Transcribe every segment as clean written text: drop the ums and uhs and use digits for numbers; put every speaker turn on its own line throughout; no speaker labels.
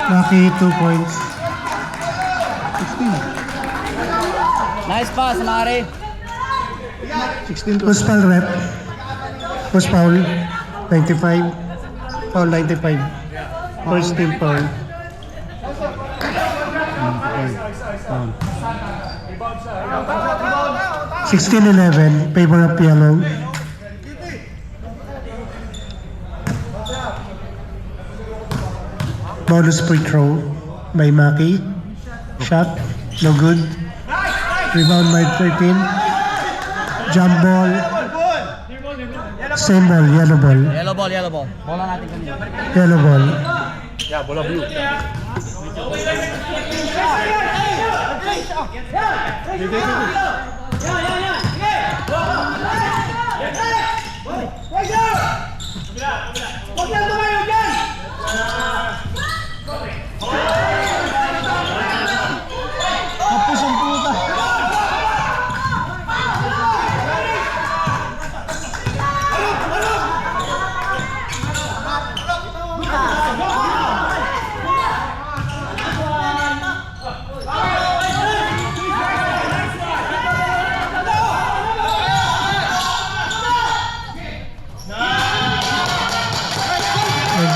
Lucky 2 points.
16.
Nice pass, Mari.
16 to
Push foul rep. Push foul. 95. Foul 95. First team foul.
Foul.
16-11. Favor of yellow. Bonus free throw by Maki. Shot. No good. Rebound by 13. Jump ball. Same ball. Yellow ball.
Yellow ball, yellow ball. Bola natin kanina.
Yellow ball.
Yeah, bola blue. Tapos ang puta.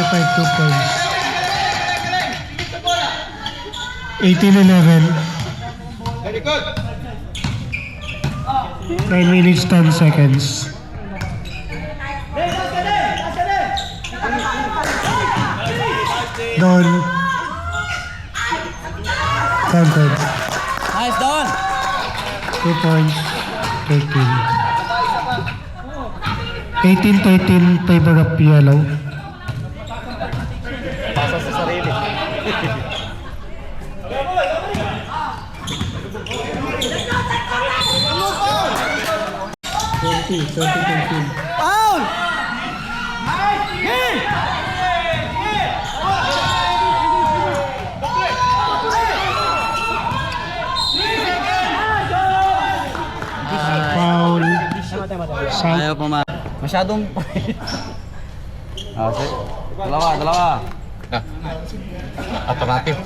Five 2 points. 18-11. 9 minutes 10 seconds. Don. Counted.
Nice, Don.
2 points. 13. 18-13 favor of yellow.
Pasa sa sarili. Foul!
Foul.
Ayaw po ma. Masyadong dalawa.
Alternatif.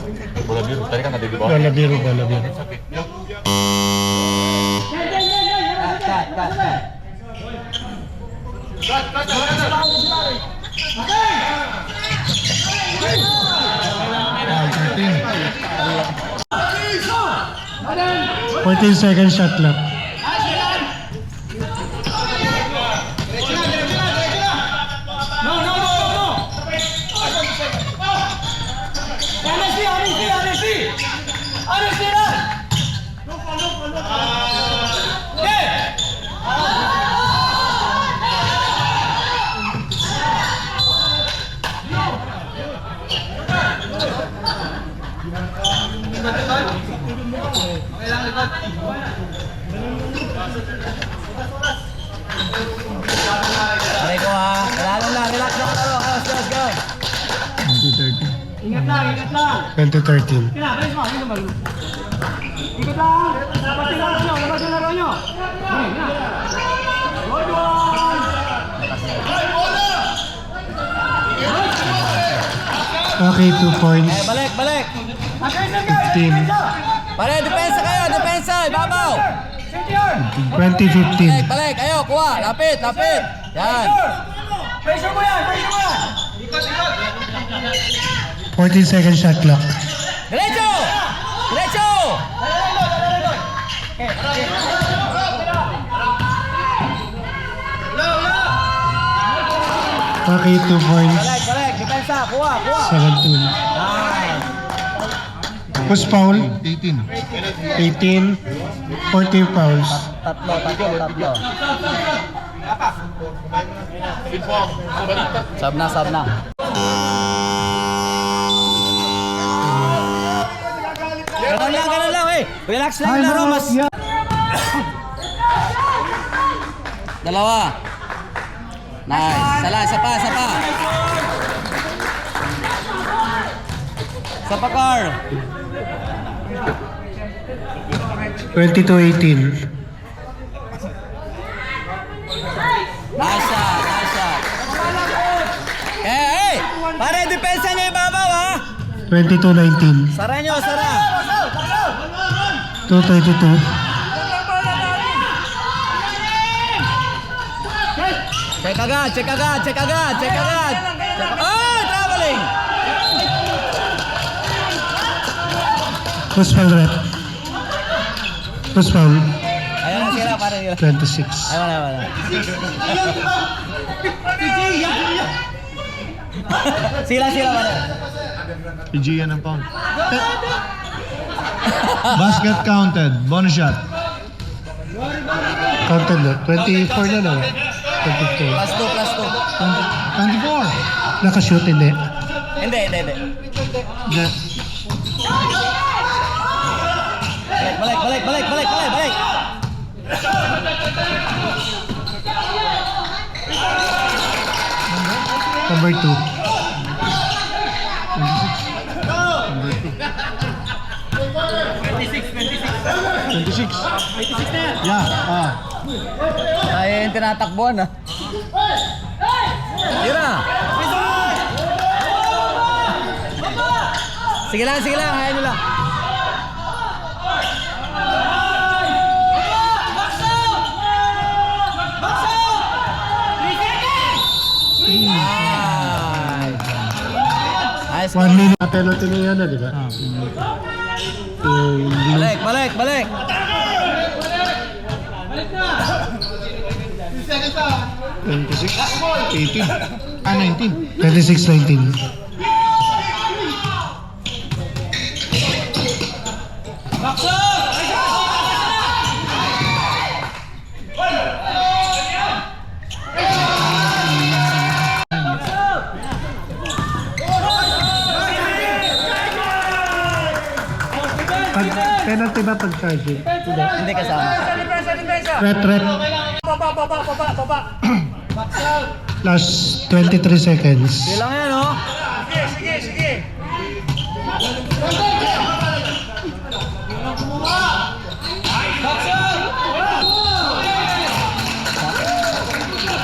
Bola biru. Tadi kan ada di bawah.
Bola biru, bola biru.
Cut.
14 seconds shot clock.
Aray ko ha. Lalo lang. Relax na laro. Let's go.
2013.
Ingat lang.
2013.
Kaya, bilis mo. Ikot lang. Labas yung laro nyo. Good one.
Okay, 2 points.
Balik.
15.
Pare, depensa kayo. Depensa. Ibabaw.
2015.
Balik. Ayo, kuha. Lapit. Yan.
Pressure mo yan.
14 seconds shot clock.
Diretso.
Okay, 2 points.
Balik. Depensa. Kuha.
17. Push foul.
18.
18. 14 fouls.
Tatlo. Sab na. Ganun lang eh. Relax lang laro mas. Dalawa. Nice. Isa pa. Sapa Carl.
22-18.
Nice shot. Hey! Pare, depensa niya ibabaw ha!
22-19.
Sara nyo, Sara.
2:32.
Check agad, check agad, check agad, check agad. Ah, traveling.
Push foul rep. Push foul.
Ayun na sila, parang yun.
26.
Ay, wala. Sila, wala.
PG yan ang pound. Basket counted. Bonus shot.
Counted na. 24 na lang. 24.
Plus 2, plus
24.
2.
Nakashoot, hindi.
Hindi. Balik.
Number 2.
Ay, yung tinatakbuhan ah. Yun na. Sige lang, ayaw nyo lang. Ayos.
1 minute. Penalty na yan, di ba?
Balik.
26. 18. 19.
26-19. Pag penalty ba pag charging?
Hindi kasama.
Rep.
Baba.
Last 23 seconds.
Sige lang yan, oh.
Sige.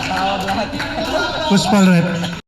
Tawag lahat.
Push foul rep.